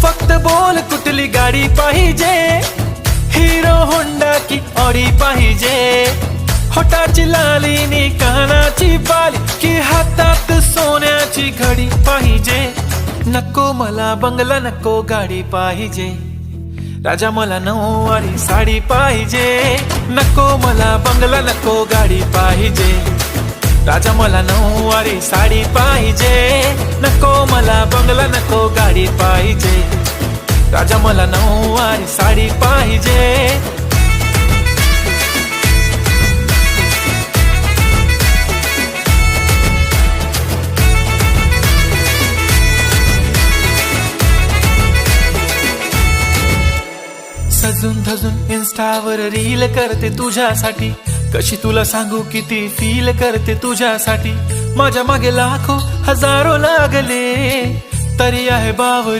फक्त बोल कुठली गाडी पाहिजे, हिरो होंडा की ऑडी पाहिजे, होटाची लाली नी कानाची बाली की हातात सोन्याची घडी पाहिजे. नको मला बंगला नको गाडी पाहिजे, राजा मला नऊवारी साडी पाहिजे. नको मला बंगला नको गाडी पाहिजे, राजा मला नऊवारी साडी पाहिजे. नको मला बंगला नको गाडी पाहिजे, राजा मला नऊवारी साडी पाहिजे. सजून धजून इन्स्टावर रील करते तुझ्यासाठी, कशी तुला सांगू किती फील करते तुझ्यासाठी. माझ्या मागे लाखो हजारो लागले तरी आहे बावरी